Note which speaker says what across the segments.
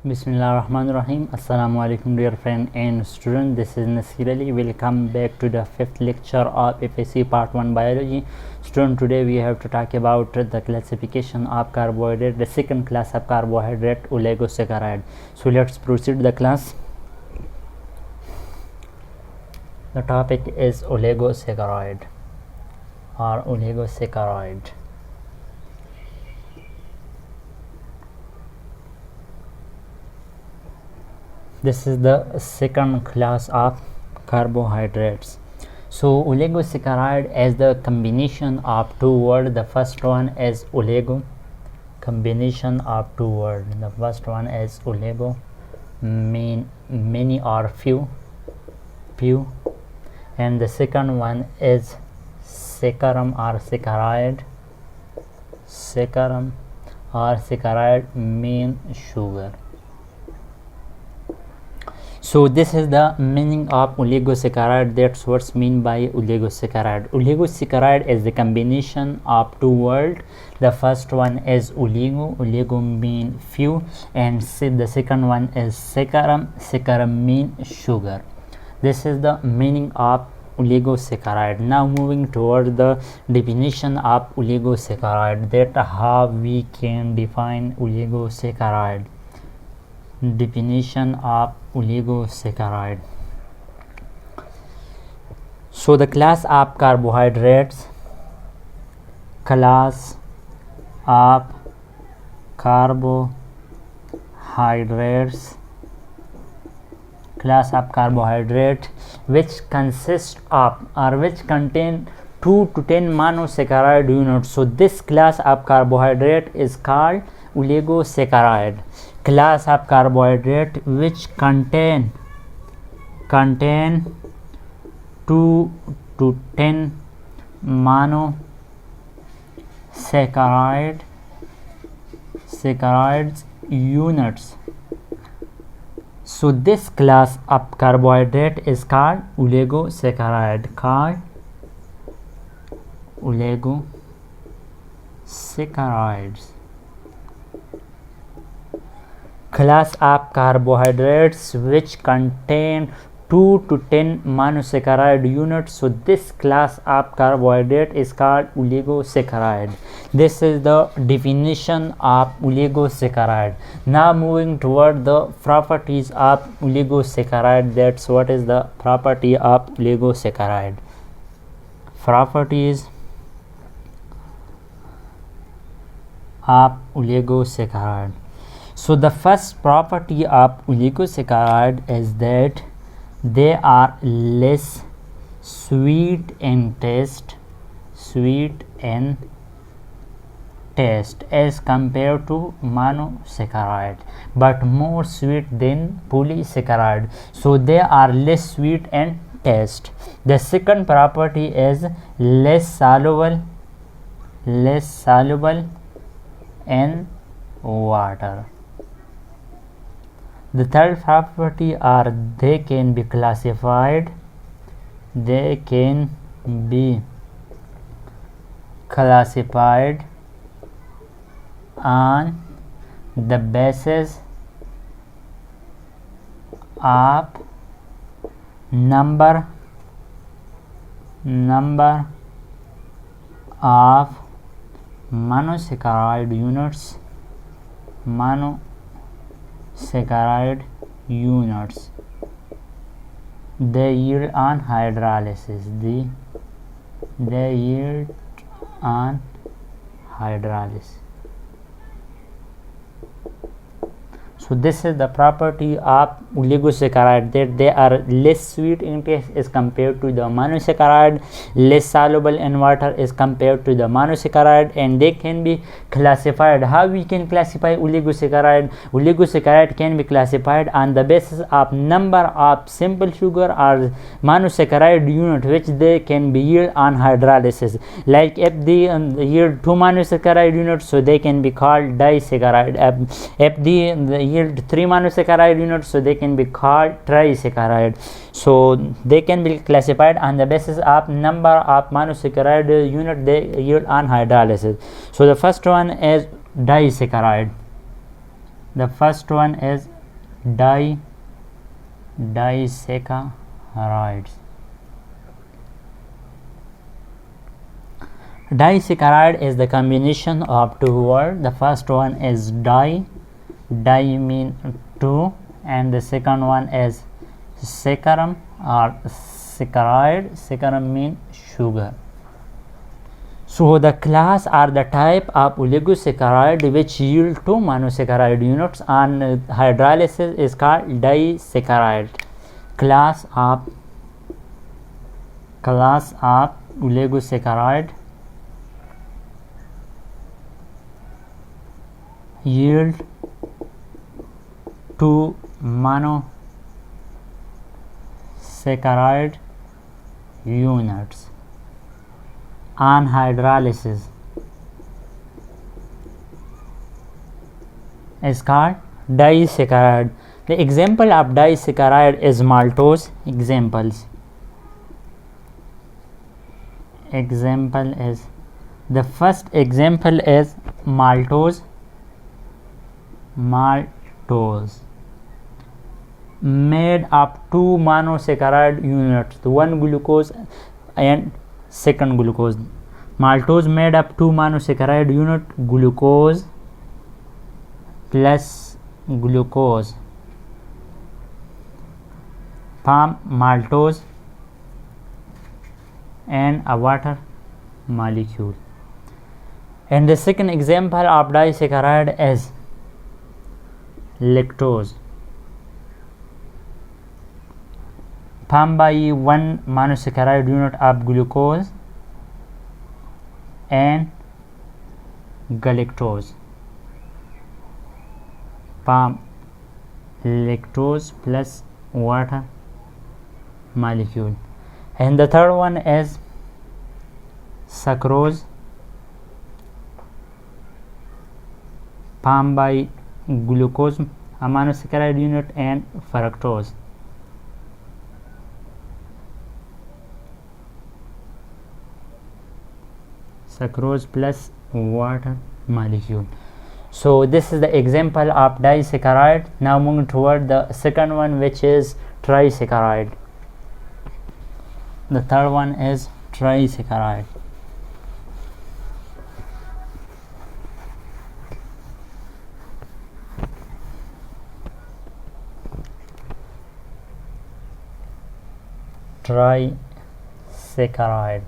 Speaker 1: Bismillahirrahmanirrahim. Assalamu alaikum dear friend and student. This is Nasir Ali. Welcome back to the fifth lecture of FSC Part 1 Biology. Student, today we have to talk about the classification of carbohydrate, the second class of carbohydrate, oligosaccharide. So let's proceed the class. The topic is oligosaccharide or oligosaccharide. This is the second class of carbohydrates. So oligosaccharide is the combination of two words. The first one is oligo, combination of two words. The first one is oligo, mean many or few, and the second one is saccharum or saccharide, mean sugar. So this is the meaning of oligosaccharide. That's what's mean by oligosaccharide. Oligosaccharide is the combination of two words. The first one is oligo mean few, and the second one is saccharum mean sugar. This is the meaning of oligosaccharide. Now moving toward the definition of oligosaccharide, that how we can define oligosaccharide. Definition of oligosaccharide. So the class of carbohydrates, class of carbohydrates which consist of or which contain 2 to 10 monosaccharide units. So this class of carbohydrate is called oligosaccharide. Class of carbohydrate which contain 2 to 10 monosaccharides units. So this class of carbohydrate is called oligosaccharide. Oligosaccharides. Class of carbohydrates which contain 2 to 10 monosaccharide units. So this class of carbohydrate is called oligosaccharide. This is the definition of oligosaccharide. Now moving toward the properties of oligosaccharide. That's what is the property of oligosaccharide. Properties of oligosaccharide. So the first property of oligosaccharide is that they are less sweet in taste as compared to monosaccharide, but more sweet than polysaccharide. So they are less sweet in taste. The second property is less soluble in water. The third property are they can be classified on the basis of number of monosaccharide units they yield on hydrolysis. So this is the property of oligosaccharide, that they are less sweet in taste as compared to the monosaccharide, less soluble in water as compared to the monosaccharide, and they can be classified. How we can classify oligosaccharide? Oligosaccharide can be classified on the basis of number of simple sugar or monosaccharide unit which they can be yield on hydrolysis. Like if they yield 2 monosaccharide units, so they can be called disaccharide. If they yield 3 monosaccharide units, so they can be called trisaccharide. So they can be classified on the basis of number of monosaccharide unit they yield on hydrolysis. So the first one is disaccharide. The first one is disaccharides. Disaccharide is the combination of two words. The first one is di mean two, and the second one is saccharum or saccharide. Saccharum mean sugar. So the class or the type of oligosaccharide which yield two monosaccharide units on hydrolysis is called disaccharide. Class of oligosaccharide yield two monosaccharide units on hydrolysis is called disaccharide. The example of disaccharide is maltose. The first example is maltose made of two monosaccharide units, one glucose and second glucose. Maltose made up two monosaccharide unit, glucose plus glucose, palm maltose and a water molecule. And the second example of disaccharide is lactose, formed by one monosaccharide unit of glucose and galactose, form lactose plus water molecule. And the third one is sucrose, formed by glucose, a monosaccharide unit, and fructose. Sucrose plus water molecule. So this is the example of disaccharide. Now moving toward the second one, which is trisaccharide. The third one is trisaccharide. Trisaccharide.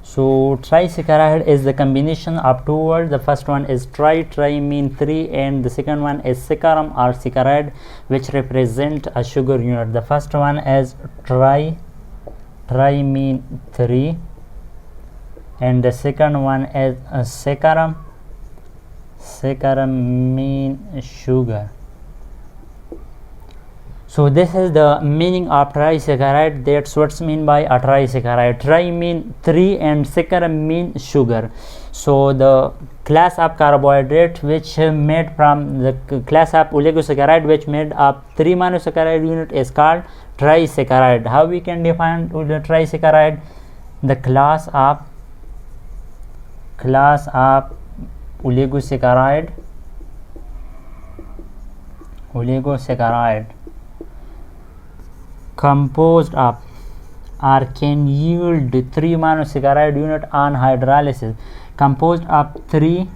Speaker 1: So trisaccharide is the combination of two words. The first one is tri mean three, and the second one is saccharum or saccharide, which represent a sugar unit. The first one is tri mean three, and the second one is saccharum mean sugar. So this is the meaning of trisaccharide. That's what's mean by a trisaccharide. Tri mean three and saccharum mean sugar. So the class of carbohydrate which made from the class of oligosaccharide which made of three monosaccharide unit is called trisaccharide. How we can define the trisaccharide? The class of oligosaccharide composed of or can yield three monosaccharide unit on hydrolysis, composed of three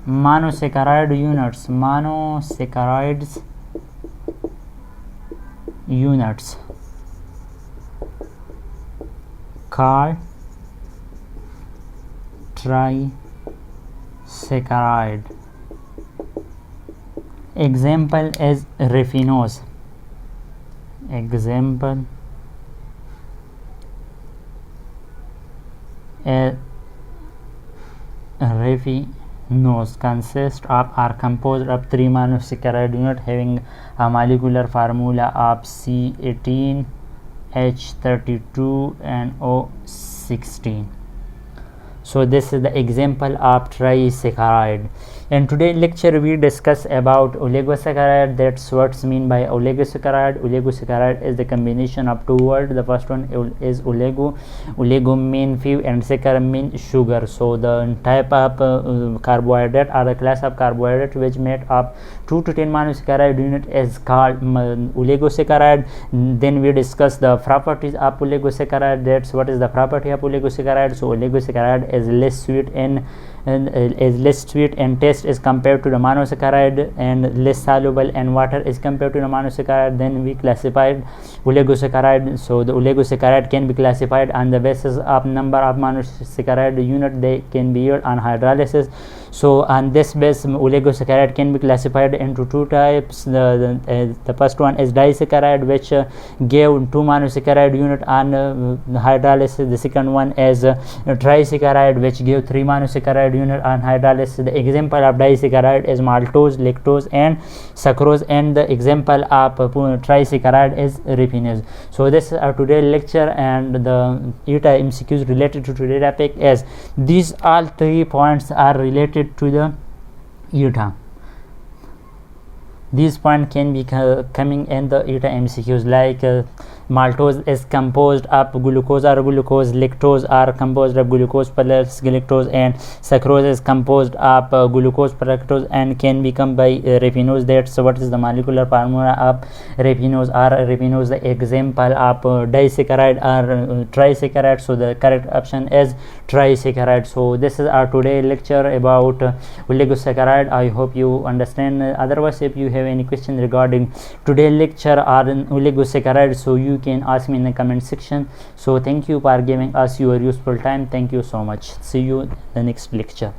Speaker 1: monosaccharides units called trisaccharide. Example is raffinose. Raffinose consists of or composed of three monosaccharide unit having a molecular formula of C18H32 and O16. So this is the example of trisaccharide. In today's lecture we discuss about oligosaccharide. That's what's mean by oligosaccharide. Oligosaccharide is the combination of two words. The first one is olego mean few, and second mean sugar. So the type of carbohydrate or the class of carbohydrate which made up 2 to 10 monosaccharide unit is called oligosaccharide. Then we discuss the properties of oligosaccharide. That's what is the property of oligosaccharide. So oligosaccharide is less sweet in taste as compared to the monosaccharide, and less soluble in water as compared to the monosaccharide. Then we classified oligosaccharide. So the oligosaccharide can be classified on the basis of number of monosaccharide unit they can be used on hydrolysis. So on this basis oligosaccharide can be classified into two types. The first one is disaccharide, which gave 2 monosaccharide unit on hydrolysis. The second one is trisaccharide, which gave 3 monosaccharide unit on hydrolysis. The example of disaccharide is maltose, lactose and sucrose, and the example of trisaccharide is raffinose. So this is our today's lecture, and the ETA MCQs related to today's topic is these all 3 points are related to the ETA. These points can be coming in the ETA MCQs, like maltose is composed of glucose or glucose, lactose are composed of glucose plus galactose, and sucrose is composed of glucose plus lactose and can become by raffinose. That's what is the molecular formula of raffinose or raffinose. The example of disaccharide or trisaccharide. So the correct option is trisaccharide. So this is our today lecture about oligosaccharide. I hope you understand. Otherwise, if you have any question regarding today's lecture or oligosaccharide, so you can ask me in the comment section. So thank you for giving us your useful time. Thank you so much. See you in the next lecture.